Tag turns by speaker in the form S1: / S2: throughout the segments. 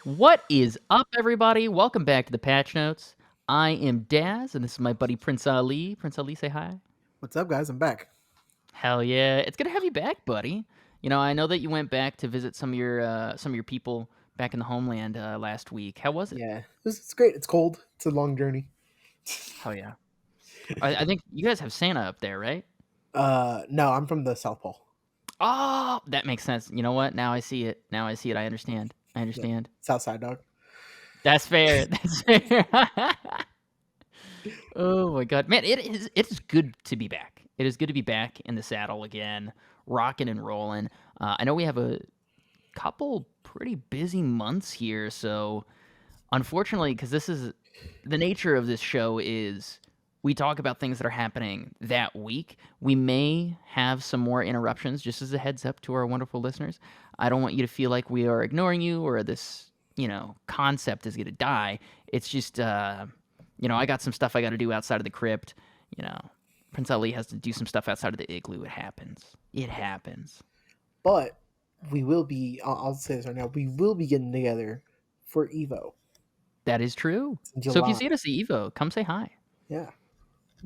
S1: What is up, everybody? Welcome back to the Patch Notes. I am Daz, and this is my buddy Prince Ali. Prince Ali, say hi.
S2: What's up, guys? I'm back.
S1: Hell yeah, it's good to have you back, buddy. I know that you went back to visit some of your people back in the homeland last week. How was it?
S2: Yeah, it's great. It's cold. It's a long journey.
S1: Hell yeah. I think you guys have Santa up there, right?
S2: No, I'm from the South Pole.
S1: Oh, that makes sense. You know what? Now I see it. Now I see it. I understand. I
S2: Yep,
S1: understand.
S2: South Side dog.
S1: That's fair. That's fair. Oh my god, man! It is good to be back. It is good to be back in the saddle again, rocking and rolling. I know we have a couple pretty busy months here, so unfortunately, because this is the nature of this show is we talk about things that are happening that week. We may have some more interruptions, just as a heads up to our wonderful listeners. I don't want you to feel like we are ignoring you or this, concept is going to die. It's just, I got some stuff I got to do outside of the crypt. You know, Prince Ali has to do some stuff outside of the igloo. It happens. It happens.
S2: But we will be. I'll say this right now. We will be getting together for Evo
S1: That is true.
S2: in
S1: So if you
S2: July.
S1: see us at Evo, come say hi.
S2: Yeah,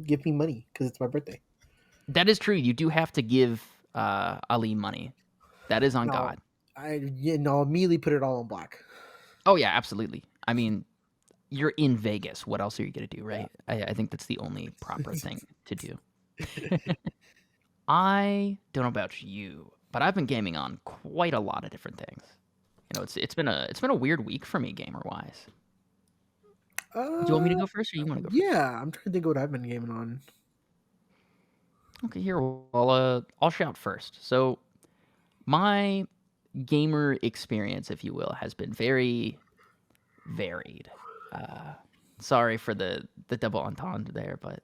S2: give me money because it's my birthday.
S1: That is true. You do have to give Ali money. That is on
S2: No,
S1: God.
S2: I'll immediately put it all on black.
S1: Oh yeah, absolutely. I mean, you're in Vegas. What else are you gonna do,
S2: Yeah.
S1: right? I think that's the only proper thing to do. I don't know about you, but I've been gaming on quite a lot of different things. It's been a weird week for me gamer wise. Do you want me to
S2: uh,
S1: go first, or you want to go first?
S2: yeah. I'm trying to think of what I've been gaming on.
S1: Okay, here. I'll shout first. So my gamer experience, if you will, has been very varied. Uh, Sorry for the double entendre there, but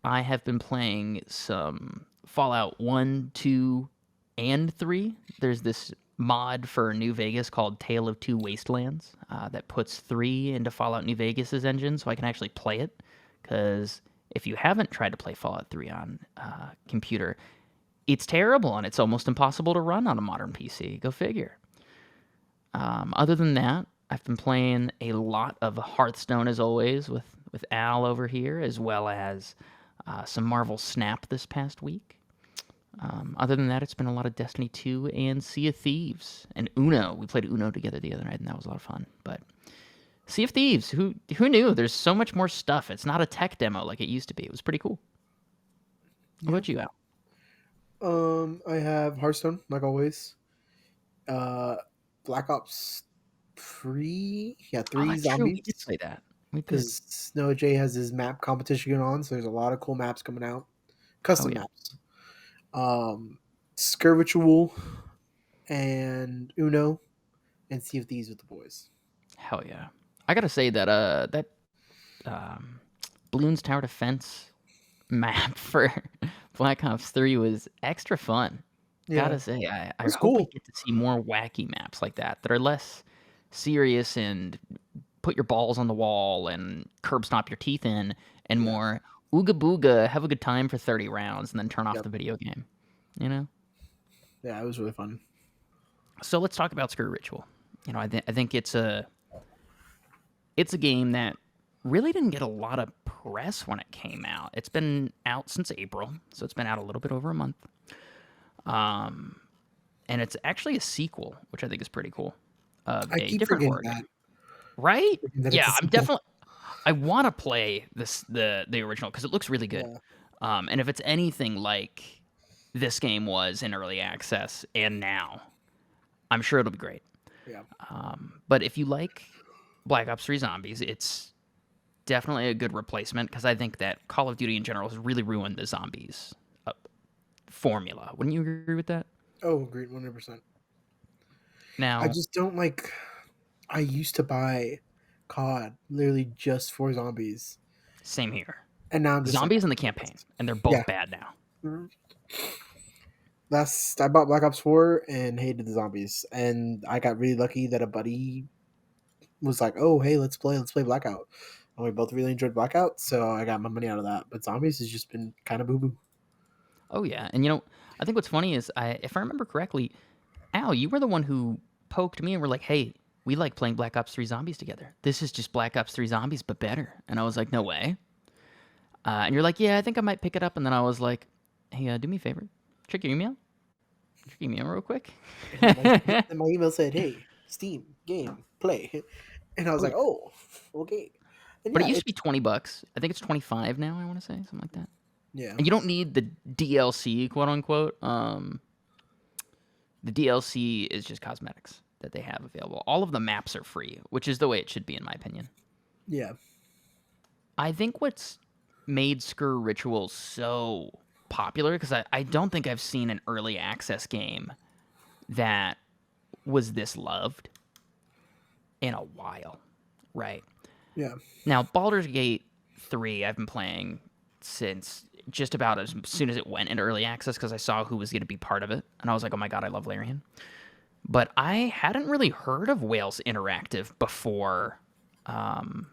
S1: I have been playing some Fallout 1, 2, and 3. There's this mod for New Vegas called Tale of Two Wastelands that puts 3 into Fallout New Vegas's engine so I can actually play it. Because if you haven't tried to play Fallout 3 on computer, it's terrible and it's almost impossible to run on a modern PC. Go figure. Other than that, I've been playing a lot of Hearthstone as always with Al over here, as well as some Marvel Snap this past week. Other than that, it's been a lot of Destiny 2 and Sea of Thieves and Uno. We played Uno together the other night, and that was a lot of fun. But Sea of Thieves, who knew? There's so much more stuff. It's not a tech demo like it used to be. It was pretty cool. What
S2: Yeah.
S1: about you, Al?
S2: I have Hearthstone, like always. Uh, Black Ops 3. Yeah,
S1: Oh,
S2: 3
S1: that's true. We did
S2: zombies.
S1: play that. We did.
S2: Because Snow J has his map competition going on, so there's a lot of cool maps coming out.
S1: Oh
S2: Custom
S1: yeah.
S2: maps. Skirvitual and Uno and Sea of Thieves with the boys.
S1: Hell yeah. I gotta say that um, Bloons Tower Defense map for Black Ops 3 was extra fun.
S2: Yeah,
S1: Gotta
S2: it
S1: say, I
S2: was
S1: hope we
S2: cool.
S1: get to see more wacky maps like that are less serious and put your balls on the wall and curb stomp your teeth in, and
S2: Yeah,
S1: more ooga booga, have a good time for 30 rounds and then turn off
S2: yep.
S1: the video game. You know?
S2: Yeah, it was really fun.
S1: So let's talk about Screw Ritual. I think it's a game that really didn't get a lot of press when it came out. It's been out since April, so it's been out a little bit over a month. And it's actually a sequel, which I think is pretty cool, of
S2: I
S1: a
S2: keep
S1: different
S2: forgetting
S1: horror
S2: that.
S1: game. Right?
S2: That it's
S1: Yeah,
S2: a
S1: I'm
S2: sequel.
S1: definitely. I want to play the original because it looks really good.
S2: Yeah,
S1: And if it's anything like this game was in early access and now, I'm sure it'll be great.
S2: yeah.
S1: But if you like Black Ops 3 Zombies, it's definitely a good replacement because I think that Call of Duty in general has really ruined the zombies formula. Wouldn't you agree with that?
S2: Oh, great, 100%. I
S1: Now,
S2: just don't like. I used to buy COD literally just for zombies,
S1: same here.
S2: and now I'm just like,
S1: Zombies and the campaign, and they're
S2: yeah.
S1: both bad now.
S2: Mhm. I bought Black Ops 4 and hated the zombies, and I got really lucky that a buddy was like, "Oh, hey, let's play Blackout," and we both really enjoyed Blackout, so I got my money out of that. But zombies has just been kind of boo boo.
S1: Oh yeah, and if I remember correctly, Al, you were the one who poked me and were like, "Hey, we like playing Black Ops 3 Zombies together. This is just Black Ops 3 Zombies, but better. And I was like, no way. And you're like, yeah, I think I might pick it up. And then I was like, hey, do me a favor. Check your email. Check your email real quick.
S2: And then
S1: Oh,
S2: my email said, "Hey, Steam game play," and I was like,
S1: yeah.
S2: "Oh, okay." And
S1: But it
S2: yeah,
S1: used to be
S2: it's
S1: $20. I think it's 25 now, I want to say. Something like that.
S2: yeah,
S1: And you don't need the DLC, quote unquote. The DLC is just cosmetics that they have available. All of the maps are free, which is the way it should be, in my opinion.
S2: yeah,
S1: I think what's made Skur Ritual so popular, because I don't think I've seen an early access game that was this loved in a while, right?
S2: yeah,
S1: Now, Baldur's Gate 3, I've been playing since just about as soon as it went into early access because I saw who was going to be part of it. And I was like, oh my God, I love Larian. But I hadn't really heard of Wales Interactive before Skur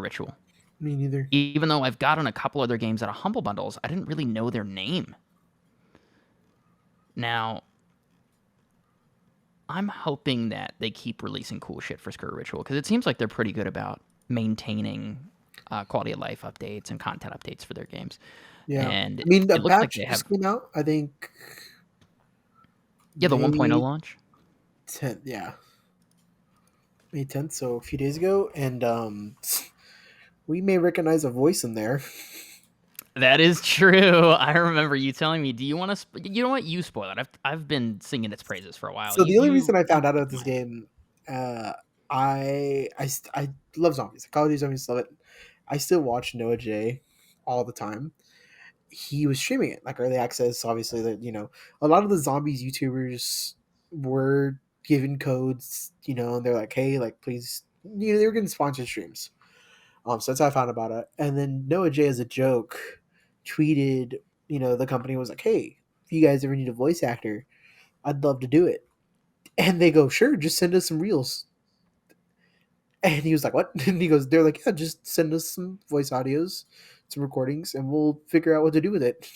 S1: Ritual.
S2: me neither.
S1: Even though I've gotten a couple other games out of Humble Bundles, I didn't really know their name. Now, I'm hoping that they keep releasing cool shit for Skur Ritual because it seems like they're pretty good about maintaining quality of life updates and content updates for their games.
S2: Yeah,
S1: And
S2: I mean the
S1: it looks like
S2: patch
S1: they
S2: just
S1: have,
S2: came out. I think
S1: yeah, the 1.0
S2: May
S1: launch.
S2: 10th. Yeah, May 10th. So a few days ago, and we may recognize a voice in there.
S1: That is true. I remember you telling me. Do you want to? You know what? You spoil it. I've been singing its praises for a while.
S2: So the only reason I
S1: You
S2: found out about
S1: keep
S2: this
S1: mine.
S2: game, uh, I love zombies. Call of Duty zombies, love it. I still watch Noah J all the time. He was streaming it like early access. Obviously, that a lot of the zombies YouTubers were given codes. And they're like, hey, like please, they were getting sponsored streams. So that's how I found about it. And then Noah J, as a joke, tweeted. The company was like, hey, if you guys ever need a voice actor, I'd love to do it. And they go, sure, just send us some reels. And he was like, what? And he goes, they're like, yeah, just send us some voice audios, some recordings, and we'll figure out what to do with it.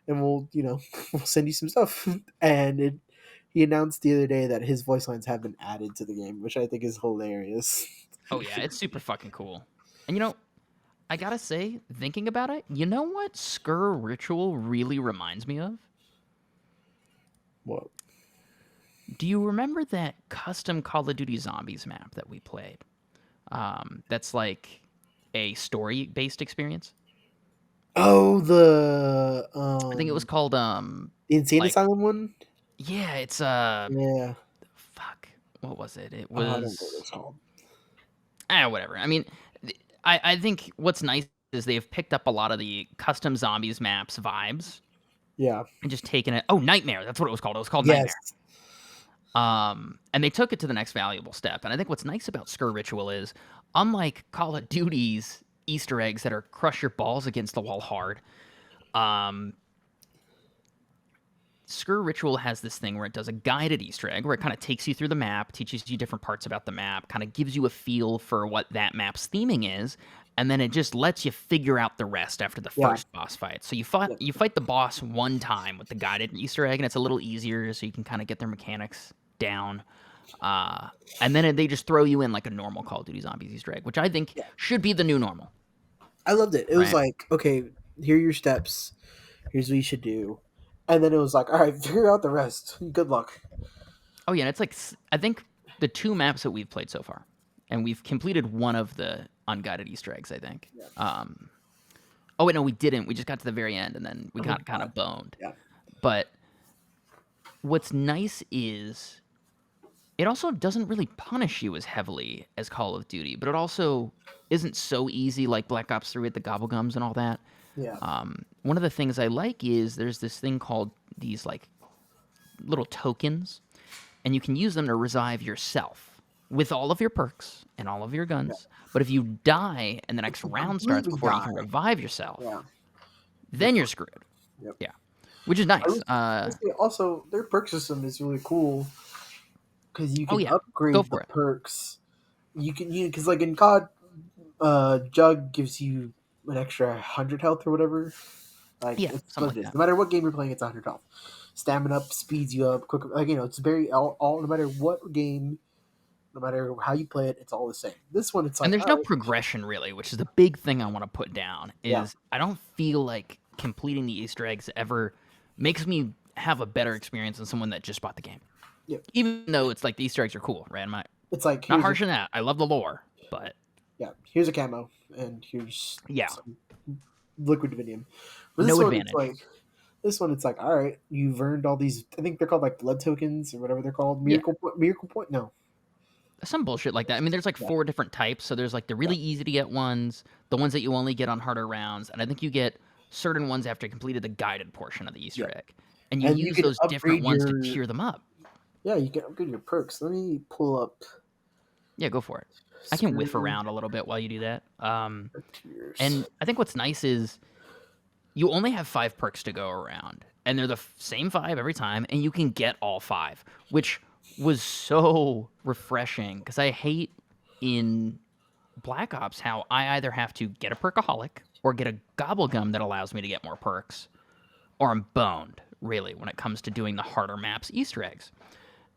S2: And we'll, we'll send you some stuff. And he announced the other day that his voice lines have been added to the game, which I think is hilarious.
S1: Oh yeah, it's super fucking cool. And I gotta say, thinking about it, you know what Skur Ritual really reminds me of?
S2: Well,
S1: Do you remember that custom Call of Duty Zombies map that we played? That's like a story-based experience.
S2: oh,
S1: I think it was called
S2: the Insane
S1: like
S2: Asylum one.
S1: yeah, it's
S2: Yeah.
S1: fuck. What was it? It
S2: Oh, I don't know what
S1: was
S2: it's called.
S1: whatever. I mean, I think what's nice is they've picked up a lot of the custom zombies maps vibes
S2: Yeah.
S1: and just taken it. Oh, Nightmare. That's what it was called. It was called
S2: Yes.
S1: Nightmare. And they took it to the next valuable step. And I think what's nice about Skur Ritual is, unlike Call of Duty's Easter eggs that are crush your balls against the wall hard, um, Skur Ritual has this thing where it does a guided Easter egg where it kind of takes you through the map, teaches you different parts about the map, kind of gives you a feel for what that map's theming is, and then it just lets you figure out the rest after the
S2: Yeah.
S1: first boss fight. So you fight the boss one time with the guided Easter egg, and it's a little easier, so you can kind of get their mechanics down. And then they just throw you in like a normal Call of Duty Zombies Easter egg, which I think
S2: Yeah.
S1: should be the new normal,
S2: I loved it. It was
S1: right?
S2: like, okay, here are your steps. Here's what you should do. And then it was like, all right, figure out the rest. Good luck.
S1: Oh yeah, and it's like I think the two maps that we've played so far, and we've completed one of the unguided Easter eggs. I think.
S2: Yeah.
S1: Oh wait, no, we didn't. We just got to the very end, and then we
S2: Oh
S1: got kind
S2: god.
S1: of boned.
S2: Yeah.
S1: But what's nice is it also doesn't really punish you as heavily as Call of Duty, but it also isn't so easy like Black Ops 3 with the gobblegums and all that.
S2: Yeah.
S1: One of the things I like is there's this thing called these like little tokens, and you can use them to revive yourself with all of your perks and all of your
S2: Yeah.
S1: guns. But if you die and the
S2: If
S1: next
S2: you
S1: round starts
S2: completely
S1: before you can
S2: die,
S1: revive yourself,
S2: yeah, you're
S1: then you're
S2: fucked.
S1: screwed.
S2: Yep.
S1: Yeah, which is
S2: I
S1: nice.
S2: was gonna say also their perk system is really cool because you
S1: Oh
S2: can
S1: yeah, go
S2: upgrade the
S1: for it.
S2: perks. You can because like in COD, Jug gives you an extra 100 health or whatever. Like
S1: Yeah,
S2: it's
S1: something
S2: what
S1: like
S2: it is.
S1: that.
S2: No matter what game you're playing, it's 100 health. Stamina up speeds you up quicker. Like it's very all. No matter what game, no matter how you play it, it's all the same. This one, it's
S1: And
S2: like,
S1: there's
S2: all
S1: no
S2: right,
S1: progression really, which is the big thing I want to put down.
S2: yeah,
S1: Is I don't feel like completing the Easter eggs ever makes me have a better experience than someone that just bought the game.
S2: yeah.
S1: Even though it's like the Easter eggs are cool, right? I'm
S2: It's like
S1: not
S2: here's a
S1: harsh on that. I love the lore, but
S2: here's a camo, and here's
S1: yeah,
S2: some liquid dividium. But
S1: no advantage.
S2: this one, it's like, all right, you've earned all these. I think they're called like blood tokens or whatever they're called.
S1: Yeah,
S2: Miracle point. No,
S1: some bullshit like that. I mean, there's like
S2: yeah,
S1: 4 different types. So there's like the
S2: yeah,
S1: really easy to get ones, the ones that you only get on harder rounds, and I think you get certain ones after you completed the guided portion of the
S2: yeah.
S1: Easter egg. And you
S2: And you
S1: use
S2: can
S1: those different
S2: upgrade
S1: ones to
S2: your
S1: tier them up.
S2: you can upgrade your perks. Let me pull up
S1: Yeah, go for it. I can whiff
S2: screwed
S1: around a little bit while you do that.
S2: tiers.
S1: And I think what's nice is you only have 5 perks to go around, and they're the same 5 every time, and you can get all 5, which was so refreshing because I hate in Black Ops how I either have to get a perkaholic or get a gobble gum that allows me to get more perks, or I'm boned, really, when it comes to doing the harder maps Easter eggs.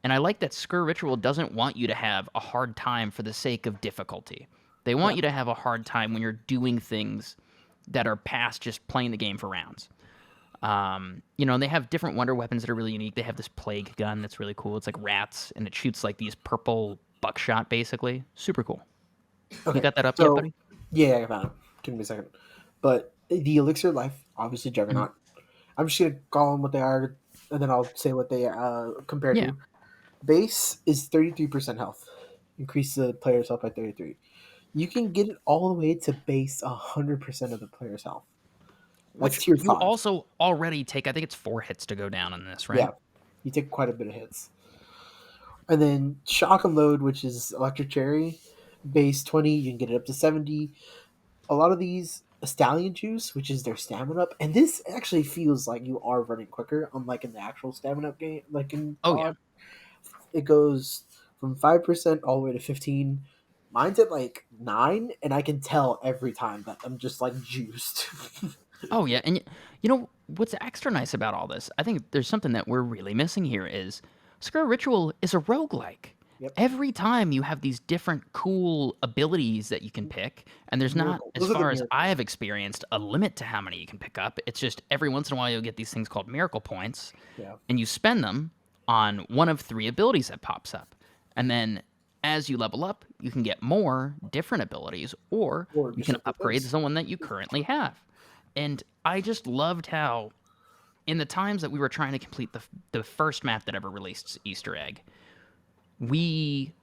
S1: And I like that Skur Ritual doesn't want you to have a hard time for the sake of difficulty. They
S2: Yeah,
S1: want you to have a hard time when you're doing things that are past just playing the game for rounds. And they have different wonder weapons that are really unique. They have this plague gun that's really cool. It's like rats, and it shoots like these purple buckshot, basically. Super cool. You
S2: okay.
S1: got that up yet,
S2: So
S1: buddy?
S2: yeah, I found it. Give me a second. But the elixir of life, obviously
S1: Mhm.
S2: Juggernaut. I'm just gonna call them what they are, and then I'll say what they compare
S1: Yeah.
S2: to. Base is 33% health. Increase the player's health by 33. You can get it all the way to base 100% of the player's health. That's
S1: Which
S2: tier
S1: you
S2: 5.
S1: also already take, I think it's 4 hits to go down on this, right?
S2: Yeah, you take quite a bit of hits. And then shock and load, which is electric cherry, base 20, you can get it up to 70. A lot of these stallion juice, which is their stamina up, and this actually feels like you are running quicker, unlike in the actual stamina up game, like in
S1: Oh, yeah.
S2: COD. It goes from 5% all the way to 15. Mine's at like 9, and I can tell every time that I'm just like juiced.
S1: Oh yeah, and you know what's extra nice about all this? I think there's something that we're really missing here is Skur Ritual is a roguelike.
S2: Yep.
S1: Every time you have these different cool abilities that you can pick, and there's not,
S2: Miracle.
S1: as
S2: Those are the
S1: far as I
S2: miracles.
S1: have experienced, a limit to how many you can pick up. It's just every once in a while you'll get these things called miracle points,
S2: Yeah.
S1: and you spend them on one of 3 abilities that pops up. And then as you level up, you can get more different abilities, or
S2: Or
S1: you
S2: just
S1: can
S2: simply
S1: upgrade
S2: those.
S1: the one that you currently have. And I just loved how, in the times that we were trying to complete the first map that ever released Easter egg, we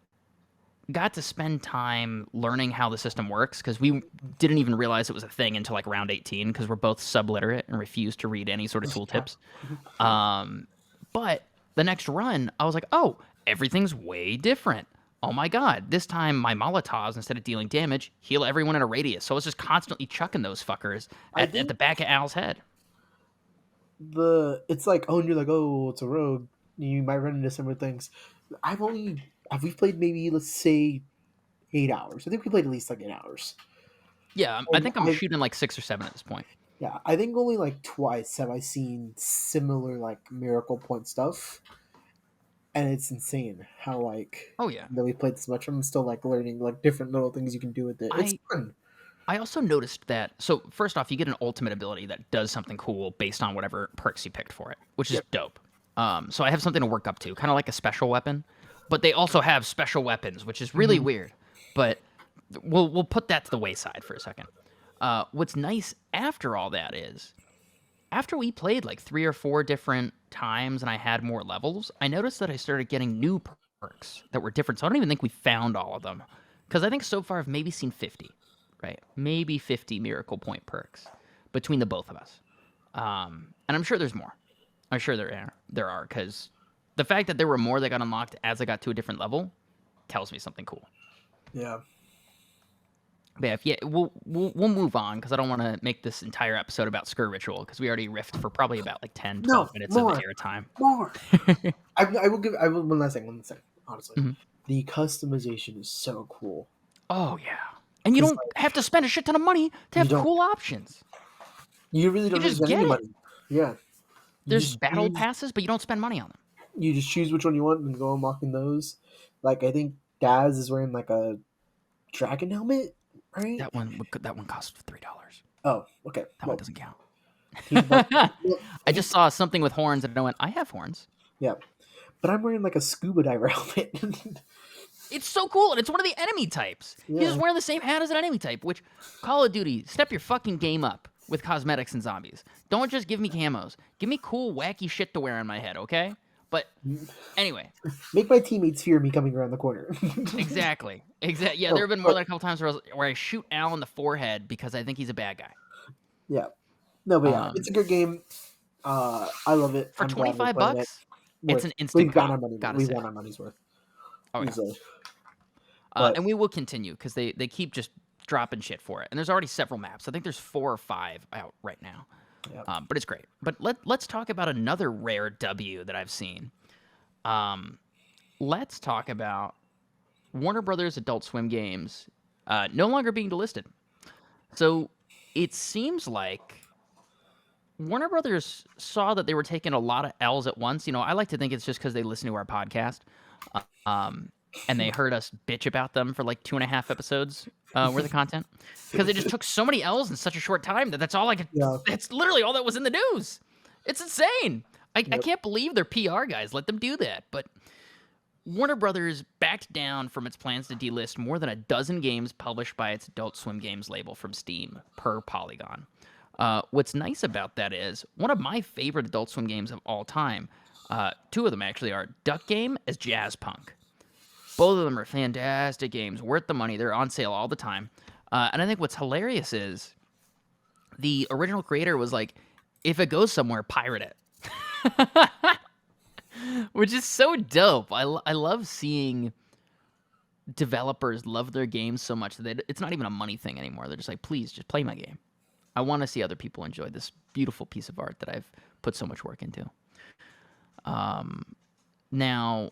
S1: got to spend time learning how the system works because we didn't even realize it was a thing until like round 18 because we're both subliterate and refused to read any sort of
S2: Yeah.
S1: tooltips. But the next run, I was like, oh, everything's way different. Oh my god, this time my Molotovs, instead of dealing damage, heal everyone in a radius. So I was just constantly chucking those fuckers
S2: I
S1: at
S2: think
S1: the back of Al's head.
S2: it's like, oh, and you're like, oh, it's a rogue. You might run into similar things. I've only have we played maybe, let's say, 8 hours. I think we played at least like 8 hours.
S1: Yeah, I
S2: And
S1: think I'm shooting like 6 or 7 at this point.
S2: yeah, I think only like twice have I seen similar like miracle point stuff, and it's insane how like
S1: Oh yeah.
S2: that we played this much. I'm still like learning like different little things you can do with it. It's
S1: I
S2: fun.
S1: I also noticed that. So first off, you get an ultimate ability that does something cool based on whatever perks you picked for it, which is
S2: Yep.
S1: dope. So I have something to work up to, kind of like a special weapon, but they also have special weapons, which is really
S2: Mhm.
S1: weird. But we'll put that to the wayside for a second. What's nice after all that is after we played like 3 or 4 different times and I had more levels, I noticed that I started getting new perks that were different. So I don't even think we found all of them. Because I think so far I've maybe seen 50, right? Maybe 50 Miracle Point perks between the both of us. And I'm sure there's more. I'm sure there are, because the fact that there were more that got unlocked as I got to a different level tells me something cool.
S2: Yeah.
S1: But yeah, we'll move on because I don't want to make this entire episode about Skur Ritual because we already riffed for probably about like 10,
S2: No
S1: 12 minutes of
S2: more,
S1: airtime.
S2: more. I will one last thing. One last thing. Honestly,
S1: Mhm.
S2: the customization is so cool
S1: Oh yeah, and you
S2: because
S1: don't have to spend a shit ton of money to
S2: you
S1: have
S2: don't.
S1: cool options.
S2: You really
S1: You
S2: don't have to
S1: just
S2: spend
S1: get
S2: any
S1: it.
S2: money. Yeah, you
S1: There's
S2: just
S1: battle
S2: choose.
S1: passes, but you don't spend money on them.
S2: You just choose which one you want and go unlocking those. Like I think Daz is wearing like a dragon helmet, right?
S1: That one costs $3.
S2: Oh, okay.
S1: That one
S2: Well,
S1: doesn't count.
S2: he's about. Well,
S1: I
S2: I
S1: just
S2: guess
S1: saw something with horns and I went, I have horns.
S2: yeah, but I'm wearing like a scuba diver helmet.
S1: It's so cool, and it's one of the enemy types. He's
S2: Yeah,
S1: just wearing the same hat as an enemy type, which Call of Duty, step your fucking game up with cosmetics and zombies. Don't just give me camos. Give me cool, wacky shit to wear on my head, okay? But anyway,
S2: make my teammates fear me coming around the corner.
S1: exactly. Yeah, there
S2: Oh,
S1: have been more
S2: but
S1: than a couple times where I shoot Al in the forehead because I think he's a bad guy.
S2: yeah, no, but yeah, it's
S1: Um,
S2: a good game. I love it.
S1: for
S2: I'm glad we're
S1: 25
S2: playing it.
S1: bucks, it's
S2: Worth
S1: an instant
S2: we've gotten
S1: cop,
S2: our money.
S1: gotta
S2: We've
S1: say.
S2: gotten our money's worth
S1: Oh, yeah.
S2: easily. But
S1: And we will continue because they keep just dropping shit for it. And there's already several maps. I think there's 4 or 5 out right now.
S2: yeah,
S1: But it's great. But let's talk about another rare W that I've seen. Um, let's talk about Warner Brothers Adult Swim games no longer being delisted. So it seems like Warner Brothers saw that they were taking a lot of L's at once. I like to think it's just because they listen to our podcast, um, and they heard us bitch about them for like 2.5 episodes worth of content because they just took so many L's in such a short time that's all I could.
S2: yeah,
S1: That's literally all that was in the news. It's insane. I
S2: yep.
S1: can't believe their PR guys let them do that. But Warner Brothers backed down from its plans to delist more than a dozen games published by its Adult Swim Games label from Steam per Polygon. What's nice about that is one of my favorite Adult Swim games of all time. 2 of them actually are Duck Game as Jazz Punk. Both of them are fantastic games, worth the money. They're on sale all the time. And I think what's hilarious is the original creator was like, if it goes somewhere, pirate it. Which is so dope. I love seeing developers love their games so much that it's not even a money thing anymore. They're just like, please, just play my game. I want to see other people enjoy this beautiful piece of art that I've put so much work into. Now,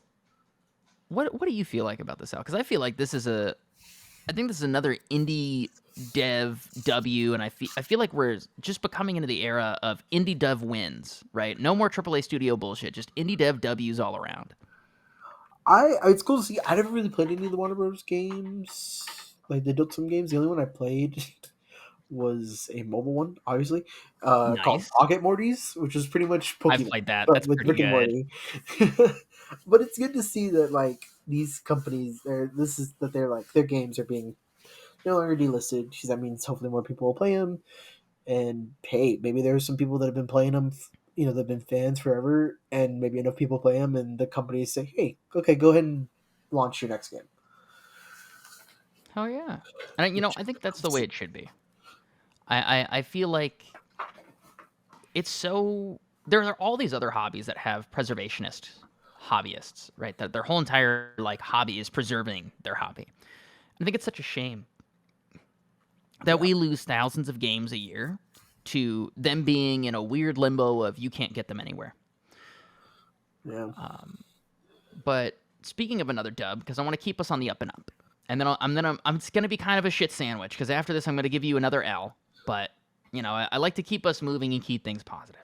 S1: what do you feel like about this, Al? Because I feel like I think this is another indie dev W, and I feel like we're just becoming into the era of indie dev wins, right? No more AAA studio bullshit, just indie dev Ws all around.
S2: It's cool to see. I never really played any of the Warner Bros. Games, like the Adult Swim games. The only one I played was a mobile one, obviously, called
S1: Nice.
S2: Pocket Mortys, which is pretty much
S1: I've
S2: Pokemon,
S1: played that.
S2: but
S1: That's
S2: with
S1: pretty
S2: Rick and
S1: good.
S2: Morty. But it's good to see that like these companies, they're like their games are being no longer delisted because that means hopefully more people will play them. And hey, maybe there's some people that have been playing them. They've been fans forever, and maybe enough people play them, and the companies say, "Hey, okay, go ahead and launch your next game."
S1: Oh yeah, and
S2: Which,
S1: I think that's the way it should be. I feel like it's so there are all these other hobbies that have preservationist hobbyists, right? That their whole entire like hobby is preserving their hobby. I think it's such a shame that
S2: yeah,
S1: we lose thousands of games a year to them being in a weird limbo of you can't get them anywhere.
S2: yeah,
S1: But speaking of another dub, because I want to keep us on the up and up, and then I'm it's gonna be kind of a shit sandwich because after this I'm gonna give you another L. But I like to keep us moving and keep things positive.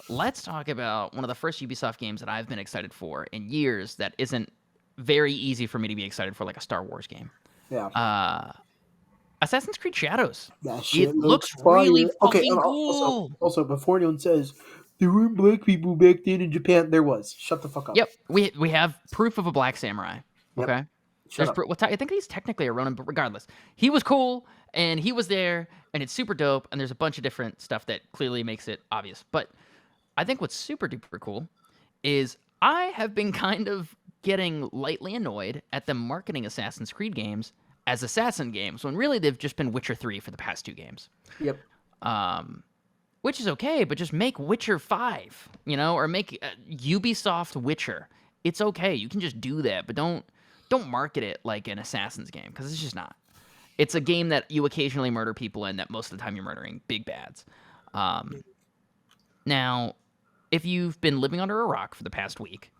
S1: Let's talk about one of the first Ubisoft games that I've been excited for in years. That isn't very easy for me to be excited for, like a Star Wars game.
S2: yeah.
S1: Assassin's Creed Shadows.
S2: That
S1: It
S2: shit looks
S1: looks really
S2: fire. Okay, and
S1: fucking cool.
S2: also before anyone says there weren't black people back then in Japan, there was. Shut the fuck up.
S1: Yep, we have proof of a black samurai.
S2: Yep.
S1: Okay,
S2: Shut
S1: there's
S2: up.
S1: I think he's technically a Ronin, but regardless, he was cool and he was there, and it's super dope. And there's a bunch of different stuff that clearly makes it obvious. But I think what's super duper cool is I have been kind of getting lightly annoyed at them marketing Assassin's Creed games as assassin games when really they've just been Witcher 3 for the past 2 games.
S2: Yep.
S1: Which is okay, but just make Witcher 5, or make Ubisoft Witcher. It's okay. You can just do that, but don't market it like an Assassin's game because it's just not. It's a game that you occasionally murder people in that most of the time you're murdering big bads. Now, if you've been living under a rock for the past week,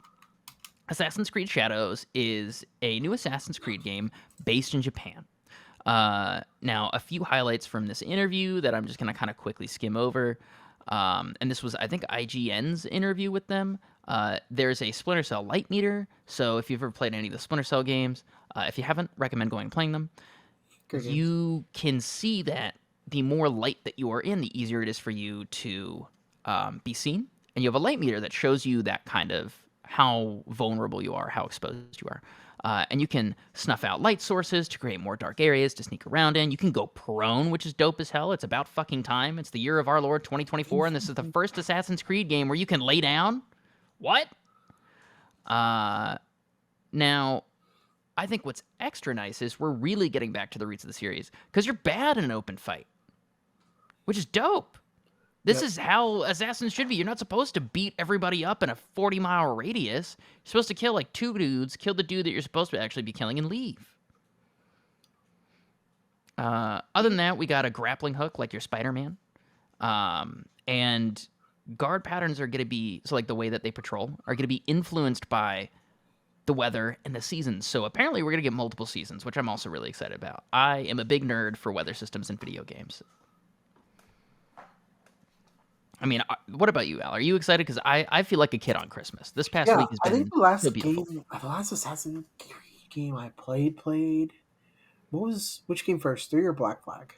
S1: Assassin's Creed Shadows is a new Assassin's Creed game based in Japan. Now, a few highlights from this interview that I'm just going to kind of quickly skim over. And this was, I think, IGN's interview with them. There's a Splinter Cell light meter. So if you've ever played any of the Splinter Cell games, if you haven't, recommend going and playing them.
S2: Great games.
S1: You can see that the more light that you are in, the easier it is for you to be seen. And you have a light meter that shows you that kind of how vulnerable you are, how exposed you are. And you can snuff out light sources to create more dark areas to sneak around in. You can go prone, which is dope as hell. It's about fucking time. It's the year of our Lord 2024, and this is the first Assassin's Creed game where you can lay down. What? Now, I think what's extra nice is we're really getting back to the roots of the series because you're bad in an open fight, which is dope. This
S2: Yep.
S1: is how assassins should be. You're not supposed to beat everybody up in a 40-mile radius. You're supposed to kill like 2 dudes, kill the dude that you're supposed to actually be killing, and leave. Other than that, we got a grappling hook like your Spider-Man. And guard patterns are going to be, so like the way that they patrol, are going to be influenced by the weather and the seasons. So apparently we're going to get multiple seasons, which I'm also really excited about. I am a big nerd for weather systems in video games. I mean, what about you, Al? Are you excited? Because I feel like a kid on Christmas. This past
S2: Yeah,
S1: week has
S2: I think
S1: been
S2: the
S1: so
S2: last
S1: beautiful.
S2: Assassin's Creed game I played. Which game first? 3 or Black Flag?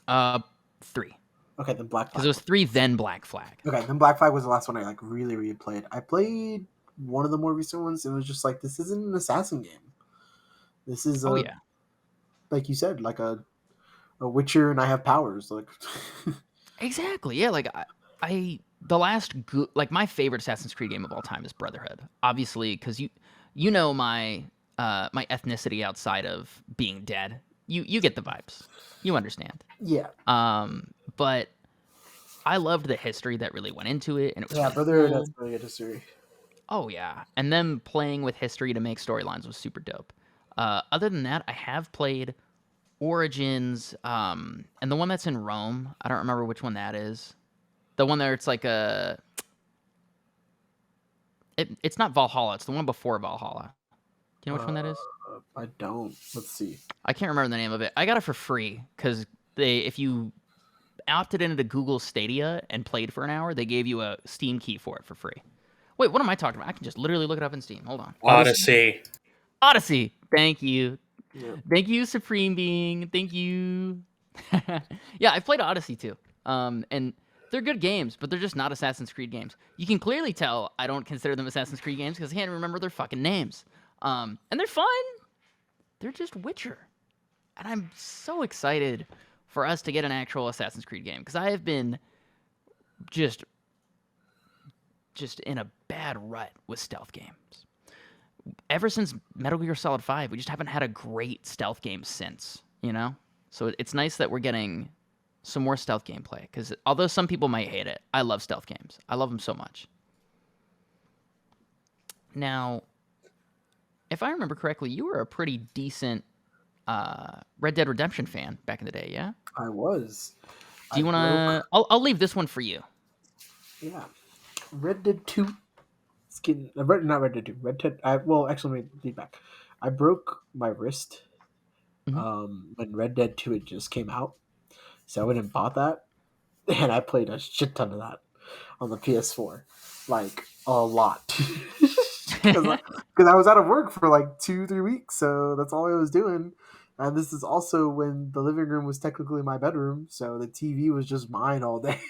S1: Uh, 3.
S2: Okay, then Black
S1: Because it
S2: Flag.
S1: was 3, then Black Flag.
S2: Okay, then Black Flag was the last one I like really played. I played one of the more recent ones. It was just like this isn't an assassin game. This is
S1: Oh,
S2: a
S1: yeah.
S2: like you said, like a Witcher, and I have powers. Like
S1: Exactly. Yeah, like the last good, like my favorite Assassin's Creed game of all time is Brotherhood. Obviously, because you know my my ethnicity outside of being dead. You get the vibes. You understand.
S2: yeah,
S1: But I loved the history that really went into it, and it was
S2: yeah,
S1: really
S2: Brotherhood has
S1: cool.
S2: really good history.
S1: Oh yeah, and them playing with history to make storylines was super dope. Other than that, I have played Origins, and the one that's in Rome. I don't remember which one that is. The one there, it's like it's not Valhalla. It's the one before Valhalla. Do you know which one that is?
S2: I don't. Let's see.
S1: I can't remember the name of it. I got it for free because if you opted into Google Stadia and played for an hour, they gave you a Steam key for it for free. Wait, what am I talking about? I can just literally look it up in Steam. Hold on.
S2: Odyssey.
S3: Odyssey.
S1: Odyssey. Thank you.
S2: Yeah.
S1: Thank you, Supreme Being. Thank you. Yeah, I've played Odyssey too. And they're good games, but they're just not Assassin's Creed games. You can clearly tell I don't consider them Assassin's Creed games because I can't remember their fucking names. And they're fun. They're just Witcher. And I'm so excited for us to get an actual Assassin's Creed game because I have been just in a bad rut with stealth games. Ever since Metal Gear Solid 5, we just haven't had a great stealth game since, you know? So it's nice that we're getting some more stealth gameplay because although some people might hate it, I love stealth games. I love them so much. Now, if I remember correctly, you were a pretty decent Red Dead Redemption fan back in the day, yeah?
S2: I was.
S1: Do you
S2: I
S1: want
S2: broke.
S1: to... I'll leave this one for you.
S2: Yeah, Red Dead 2. Not Red Dead 2. Red Dead. Well, actually, let me lead back. I broke my wrist
S1: Mhm.
S2: when Red Dead 2 had just came out, so I went and bought that, and I played a shit ton of that on the PS4, like a lot, because I was out of work for like 2-3 weeks, so that's all I was doing. And this is also when the living room was technically my bedroom, so the TV was just mine all day.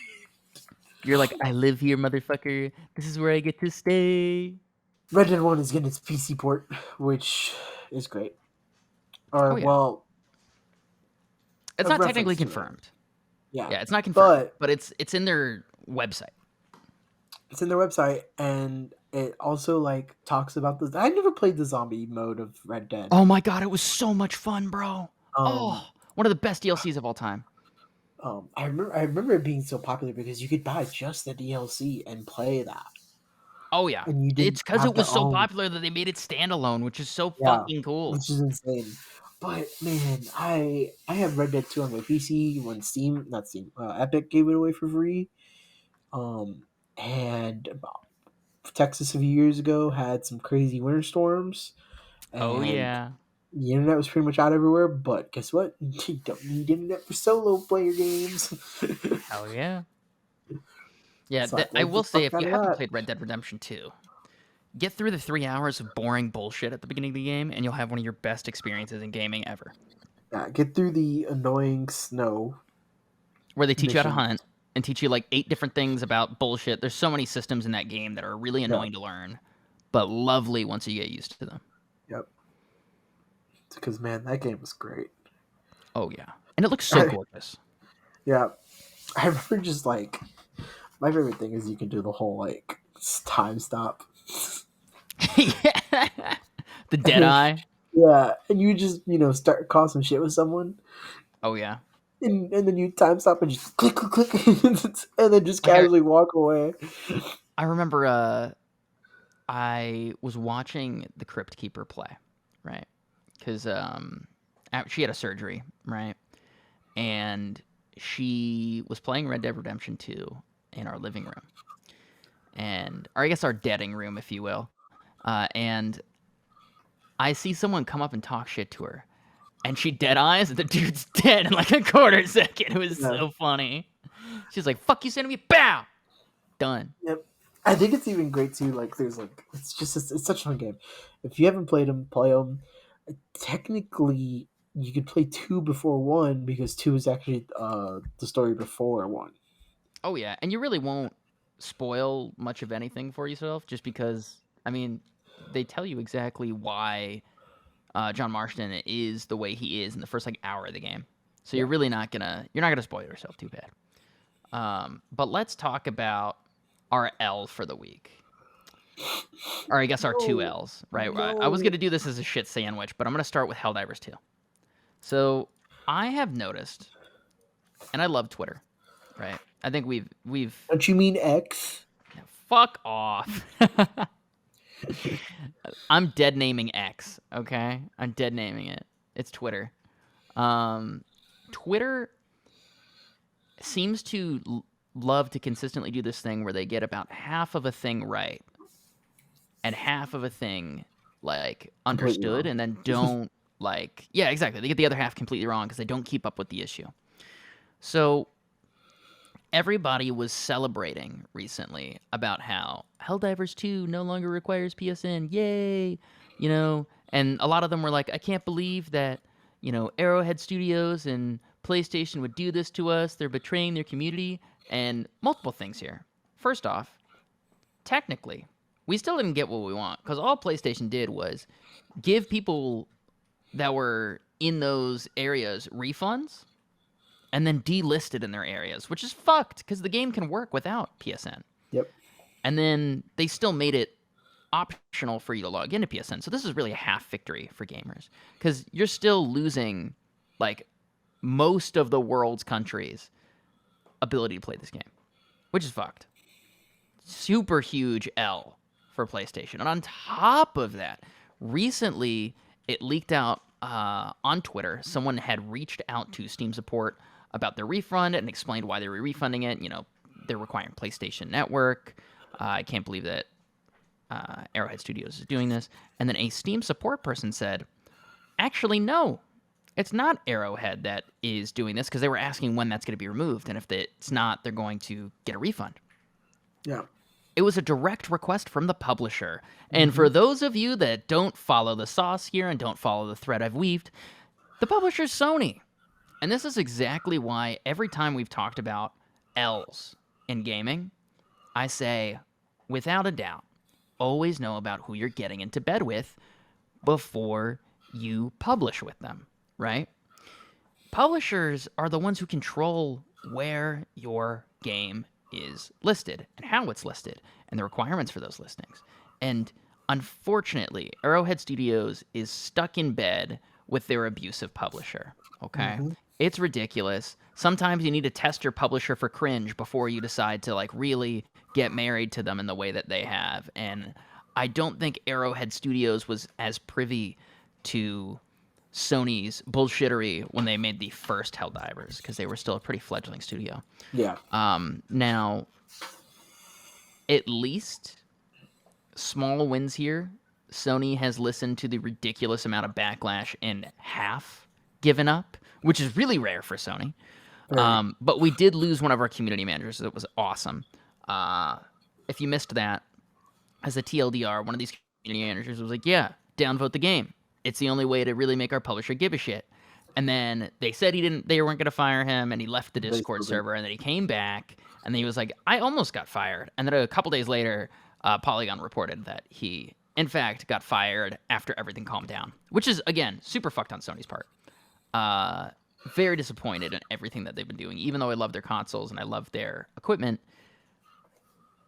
S1: You're like, I live here, motherfucker. This is where I get to stay.
S2: Red Dead 1 is getting its PC port, which is great.
S1: Oh,
S2: Or,
S1: yeah.
S2: well,
S1: It's
S2: a
S1: not technically
S2: reference to it.
S1: confirmed.
S2: Yeah.
S1: Yeah, it's not confirmed,
S2: But
S1: but it's in their website.
S2: it's in their website, and it also, like, talks about this. I never played the zombie mode of Red Dead.
S1: Oh my god, it was so much fun, bro.
S2: Um,
S1: Oh, one of the best DLCs of all time.
S2: I remember it being so popular because you could buy just the DLC and play that,
S1: Oh yeah.
S2: and you
S1: It's
S2: didn't
S1: because
S2: have
S1: it
S2: to
S1: was so
S2: own.
S1: popular that they made it standalone, which is so
S2: Yeah,
S1: fucking cool.
S2: which is insane. But man, I have Red Dead 2 on my PC when Epic gave it away for free. Um, and Texas a few years ago had some crazy winter storms,
S1: Oh
S2: and
S1: yeah.
S2: The internet was pretty much out everywhere, but guess what? You don't need internet for solo player games.
S1: Hell yeah. Yeah,
S2: So I
S1: I
S2: played the
S1: will say
S2: fuck
S1: if
S2: out
S1: you
S2: of
S1: haven't
S2: that.
S1: played Red Dead Redemption 2, get through the 3 hours of boring bullshit at the beginning of the game, and you'll have one of your best experiences in gaming ever.
S2: Yeah, get through the annoying snow
S1: Where they teach you how to
S2: missions.
S1: hunt and teach you like 8 different things about bullshit. There's so many systems in that game that are really
S2: Yeah,
S1: annoying to learn, but lovely once you get used to them.
S2: yep. Because man, that game was great.
S1: Oh yeah. And it looks so gorgeous.
S2: Yeah, I remember just like my favorite thing is you can do the whole like time stop.
S1: Yeah. The dead eye.
S2: Yeah, and you just start call some shit with someone,
S1: Oh yeah.
S2: and then you time stop and just click click click, and then just
S1: Like
S2: casually walk away.
S1: I remember I was watching the Crypt Keeper play, right? Cuz she had a surgery, right? And she was playing Red Dead Redemption 2 in our living room. Or I guess our deading room, if you will. And I see someone come up and talk shit to her, and she dead eyes, and the dude's dead in like a quarter second. It was
S2: Yeah,
S1: so funny. She's like, "Fuck you, sending me bow." Done.
S2: yep. I think it's even great too. Like, there's like it's such a fun game. If you haven't played them, play them. Technically, you could play two before one because two is actually the story before one.
S1: Oh yeah, and you really won't spoil much of anything for yourself, just because I mean they tell you exactly why John Marston is the way he is in the first like hour of the game. So
S2: Yeah.
S1: you're not gonna spoil yourself too bad. But let's talk about our L for the week. Or I guess our two
S2: No,
S1: L's, right? I was
S2: no.
S1: going to do this as a shit sandwich, but I'm going to start with Helldivers 2. So I have noticed, and I love Twitter, right? I think we've
S2: Don't you mean X?
S1: fuck off. I'm dead naming X, okay? I'm dead naming it. It's Twitter. Um, Twitter seems to love to consistently do this thing where they get about half of a thing right and half of a thing like
S2: Completely
S1: understood
S2: wrong.
S1: and then don't like yeah exactly they get the other half completely wrong because they don't keep up with the issue. So everybody was celebrating recently about how Helldivers 2 no longer requires PSN, yay, and a lot of them were like, I can't believe that Arrowhead Studios and PlayStation would do this to us, they're betraying their community. And multiple things here. First off, technically, we still didn't get what we want because all PlayStation did was give people that were in those areas refunds and then delisted in their areas, which is fucked because the game can work without PSN.
S2: Yep.
S1: And then they still made it optional for you to log into PSN. So this is really a half victory for gamers because you're still losing like most of the world's countries' ability to play this game, which is fucked. Super huge L for PlayStation. And on top of that, recently it leaked out on Twitter. Someone had reached out to Steam support about their refund and explained why they were refunding it. They're requiring PlayStation Network. I can't believe that Arrowhead Studios is doing this. And then a Steam support person said, actually, no. It's not Arrowhead that is doing this because they were asking when that's going to be removed. And if it's not, they're going to get a refund.
S2: Yeah.
S1: It was a direct request from the publisher. And
S2: Mm-hmm.
S1: for those of you that don't follow the sauce here and don't follow the thread I've weaved, the publisher's Sony. And this is exactly why every time we've talked about L's in gaming, I say, without a doubt, always know about who you're getting into bed with before you publish with them, right? Publishers are the ones who control where your game is listed and how it's listed and the requirements for those listings. And unfortunately, Arrowhead Studios is stuck in bed with their abusive publisher. Okay?
S2: Mm-hmm.
S1: It's ridiculous. Sometimes you need to test your publisher for cringe before you decide to like really get married to them in the way that they have. And I don't think Arrowhead Studios was as privy to Sony's bullshittery when they made the first Helldivers because they were still a pretty fledgling studio.
S2: Yeah.
S1: Now, at least small wins here Sony has listened to the ridiculous amount of backlash and half given up, which is really rare for Sony.
S2: Very.
S1: But we did lose one of our community managers. It was awesome. Uh, if you missed that, as a TLDR, one of these community managers was like, "Yeah, downvote the game. It's the only way to really make our publisher give a shit." And then they said they weren't going to fire him, and he left the
S2: They
S1: Discord
S2: still did.
S1: server, and then he came back, and then he was like, "I almost got fired." And then a couple days later, Polygon reported that he, in fact, got fired after everything calmed down, which is again super fucked on Sony's part. Uh, Very disappointed in everything that they've been doing. Even though I love their consoles and I love their equipment,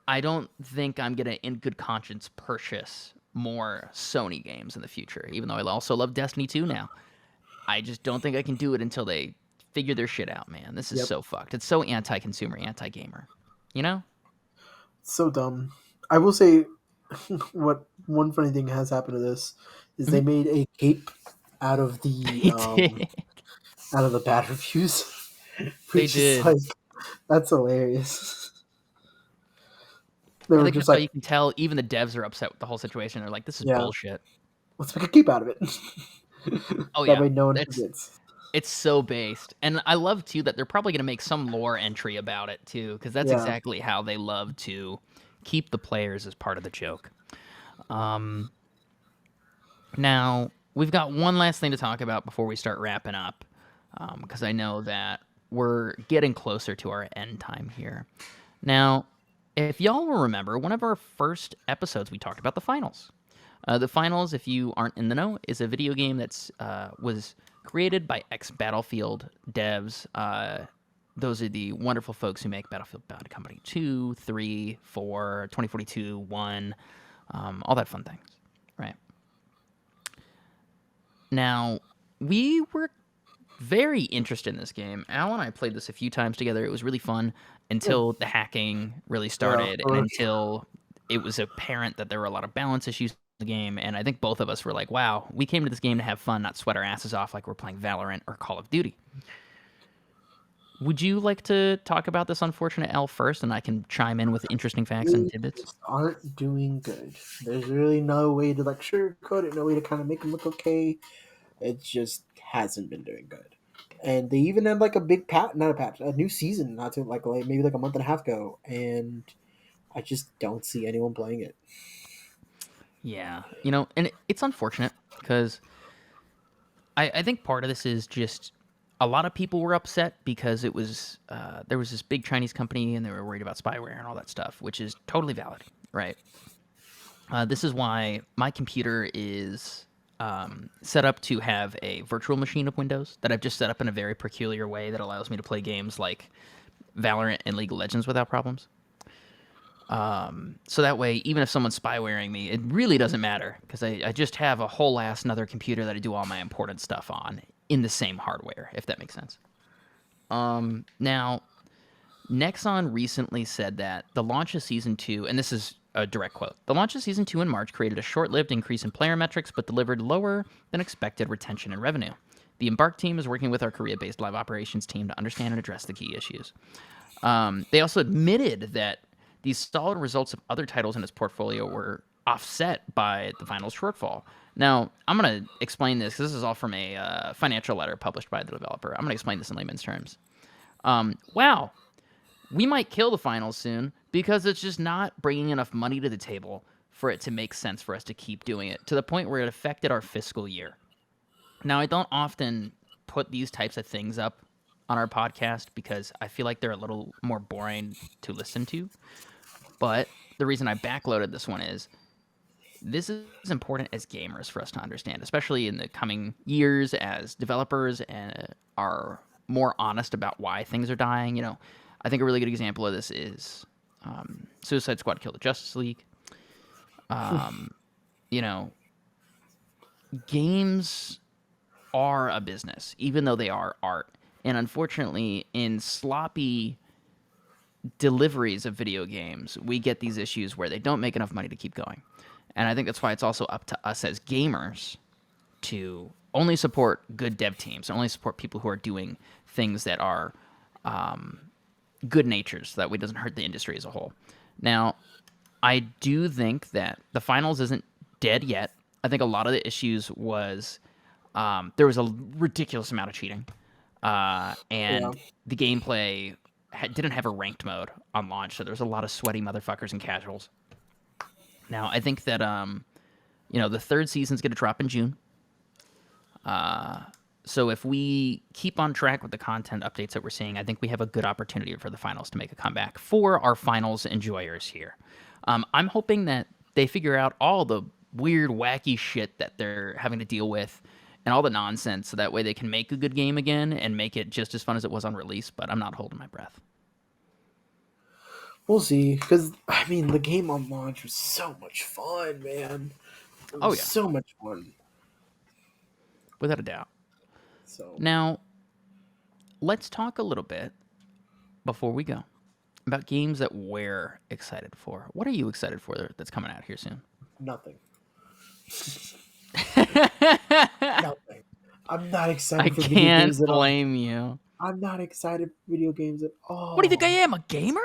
S1: I don't think I'm gonna, in good conscience, purchase more Sony games in the future. Even though I also love Destiny 2 now, I just don't think I can do it until they figure their shit out. Man, this is
S2: Yep.
S1: so fucked. It's so anti-consumer, anti-gamer. You know?
S2: So dumb. I will say, what one funny thing has happened to this is they
S1: Mhm.
S2: made a cape out of the
S1: They did.
S2: bad reviews,
S1: They
S2: which is
S1: did.
S2: like that's hilarious. They
S1: I
S2: were
S1: think
S2: just
S1: that's how
S2: like,
S1: you can tell. Even the devs are upset with the whole situation. They're like, "This is
S2: yeah,
S1: bullshit."
S2: let's make a cape out of it.
S1: Oh
S2: That
S1: yeah,
S2: way, no one
S1: it's
S2: forgets.
S1: it's so based, and I love too that they're probably gonna make some lore entry about it too, because that's
S2: Yeah.
S1: exactly how they love to keep the players as part of the joke. Um, Now we've got one last thing to talk about before we start wrapping up, because I know that we're getting closer to our end time here. Now, if y'all will remember, one of our first episodes we talked about the finals. The finals, if you aren't in the know, is a video game that's was created by ex Battlefield devs. Those are the wonderful folks who make Battlefield Bad Company 2, 3, 4, 2042, 1, all that fun things, right? Now, we were very interested in this game. Al and I played this a few times together. It was really fun
S2: Yeah.
S1: until the hacking really
S2: Yeah.
S1: started and until it was apparent that there were a lot of balance issues in the game. And I think both of us were like, wow, we came to this game to have fun, not sweat our asses off like we're playing Valorant or Call of Duty. Would you like to talk about this unfortunate L first, and I can chime in with interesting facts and
S2: They
S1: tidbits?
S2: just aren't doing good. There's really no way to like sugarcoat it, no way to kind of make them look okay. It just hasn't been doing good. And they even had like a big not a patch, a new season, not to like maybe like a month and a half ago, and I just don't see anyone playing it.
S1: Yeah, and it's unfortunate because I think part of this is just a lot of people were upset because it was there was this big Chinese company and they were worried about spyware and all that stuff, which is totally valid, right? This is why my computer is set up to have a virtual machine of Windows that I've just set up in a very peculiar way that allows me to play games like Valorant and League of Legends without problems. So that way, even if someone's spywaring me, it really doesn't matter because I just have a whole ass another computer that I do all my important stuff on in the same hardware, if that makes sense. Now, Nexon recently said that the launch of Season 2, and this is a direct quote, the launch of Season 2 in March created a short-lived increase in player metrics but delivered lower than expected retention and revenue. The Embark team is working with our Korea-based live operations team to understand and address the key issues. They also admitted that these solid results of other titles in its portfolio were offset by the finals shortfall. Now, I'm going to explain this because this is all from a financial letter published by the developer. I'm going to explain this in layman's terms. Wow, we might kill the finals soon because it's just not bringing enough money to the table for it to make sense for us to keep doing it to the point where it affected our fiscal year. Now, I don't often put these types of things up on our podcast because I feel like they're a little more boring to listen to. But the reason I backloaded this one is this is important as gamers for us to understand, especially in the coming years as developers are more honest about why things are dying. I think a really good example of this is Suicide Squad killed the Justice League. Um, you know, Games are a business, even though they are art. And unfortunately, in sloppy deliveries of video games, we get these issues where they don't make enough money to keep going. And I think that's why it's also up to us as gamers to only support good dev teams, only support people who are doing things that are good natured so that way it doesn't hurt the industry as a whole. Now, I do think that the finals isn't dead yet. I think a lot of the issues was there was a ridiculous amount of cheating,
S2: Yeah.
S1: and the gameplay didn't have a ranked mode on launch, so there's a lot of sweaty motherfuckers and casuals. Now, I think that the third season's going to drop in June. So if we keep on track with the content updates that we're seeing, I think we have a good opportunity for the finals to make a comeback for our finals enjoyers here. I'm hoping that they figure out all the weird, wacky shit that they're having to deal with and all the nonsense so that way they can make a good game again and make it just as fun as it was on release, but I'm not holding my breath.
S2: We'll see. Because, I mean, the game on launch was so much fun, man. It
S1: Oh,
S2: was
S1: yeah,
S2: so much fun.
S1: without a doubt.
S2: So,
S1: Now, let's talk a little bit before we go about games that we're excited for. What are you excited for that's coming out here soon?
S2: nothing.
S1: I
S2: Nothing. I'm not excited for video
S1: can't
S2: games at all.
S1: blame you.
S2: I'm not excited for video games at
S1: What do you think I
S2: all.
S1: am, a gamer?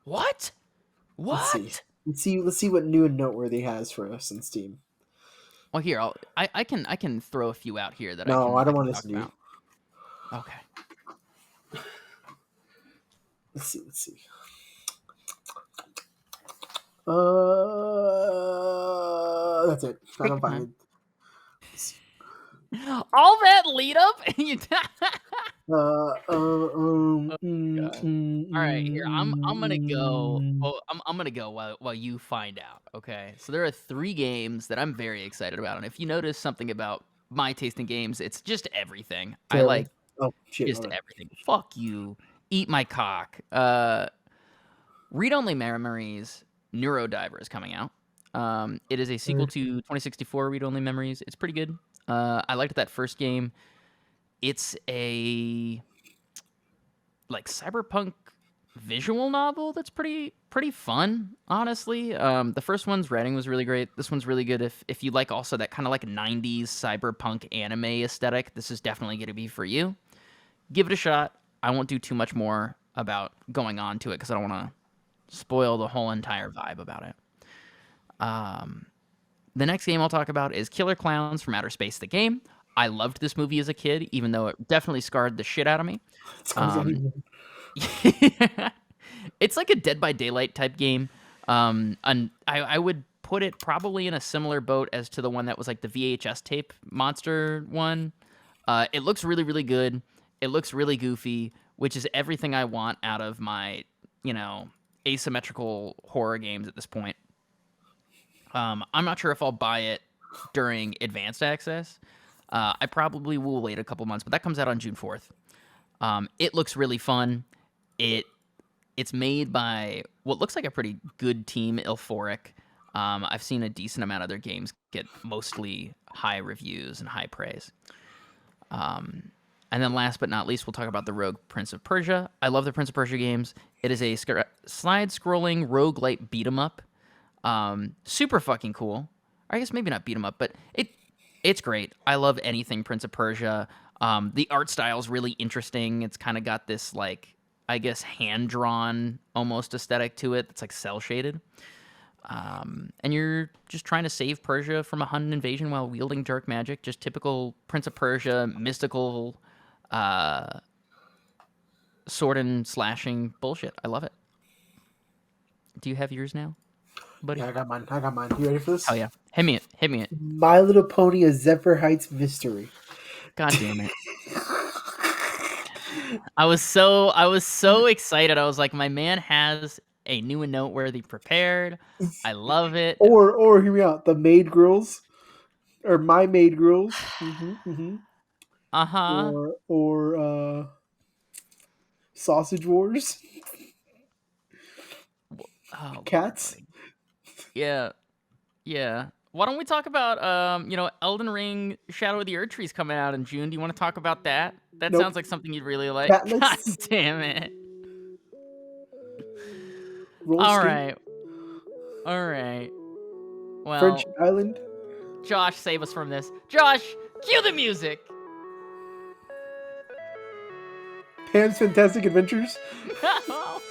S1: What?
S2: Let's see.
S1: What?
S2: Let's see what new and noteworthy has for us in Steam.
S1: Well, here I can throw a few out here that I
S2: No,
S1: can
S2: I don't
S1: I can
S2: want to
S1: talk
S2: listen to you.
S1: about. Okay.
S2: Let's see. Let's see. That's it. I
S1: Take
S2: don't
S1: your time.
S2: find
S1: All that lead up and you God. All right, here I'm gonna go. Well, I'm gonna go while you find out. Okay, so there are 3 games that I'm very excited about, and if you notice something about my taste in games, it's just everything. I
S2: terrible.
S1: like
S2: Oh shit!
S1: just
S2: Hold on.
S1: everything. Fuck you. Eat my cock. Read Only Memories Neurodiver is coming out. It is a sequel to 2064 Read Only Memories. It's pretty good. I liked that first game. It's a like cyberpunk visual novel that's pretty fun, honestly. The first one's writing was really great. This one's really good if you like also that kind of like 90s cyberpunk anime aesthetic. This is definitely going to be for you. Give it a shot. I won't do too much more about going on to it because I don't want to spoil the whole entire vibe about it. The next game I'll talk about is Killer Clowns from Outer Space, the game. I loved this movie as a kid, even though it definitely scarred the shit out of me. Um, it's like a Dead by Daylight type game. And I would put it probably in a similar boat as to the one that was like the VHS tape monster one. It looks really, really good. It looks really goofy, which is everything I want out of my, asymmetrical horror games at this point. I'm not sure if I'll buy it during advanced access. I probably will wait a couple months, but that comes out on June 4th. It looks really fun. It's made by what looks like a pretty good team, Ilphoric. I've seen a decent amount of their games get mostly high reviews and high praise. And then last but not least, we'll talk about the Rogue Prince of Persia. I love the Prince of Persia games. It is a slide-scrolling roguelite beat-em-up. Super fucking cool. I guess maybe not beat 'em up, but it's great. I love anything Prince of Persia. The art style is really interesting. It's kind of got this like I guess hand drawn almost aesthetic to it. It's like cell shaded. And you're just trying to save Persia from a Hun invasion while wielding dark magic. Just typical Prince of Persia mystical sword and slashing bullshit. I love it. Do you have yours now, buddy?
S2: Yeah, I got mine. I got mine. You ready for this?
S1: Oh yeah, hit me it. Hit me it.
S2: My Little Pony: A Zephyr Heights Mystery.
S1: God damn it. I was so excited. I was like, my man has a new and noteworthy prepared. I love it.
S2: Or hear me out. The Maid Girls, or My Maid Girls.
S1: Uh-huh.
S2: Or Sausage Wars.
S1: Oh Lord,
S2: Cats.
S1: buddy. Yeah. Yeah. Why don't we talk about Elden Ring Shadow of the Erd Tree's coming out in June. Do you want to talk about that? That
S2: Nope.
S1: sounds like something you'd really like. God
S2: Catless.
S1: damn it.
S2: Roll
S1: All
S2: Skate.
S1: right. All right. Well,
S2: French Island.
S1: Josh, save us from this. Josh, cue the music.
S2: Pan's Fantastic Adventures.
S1: No.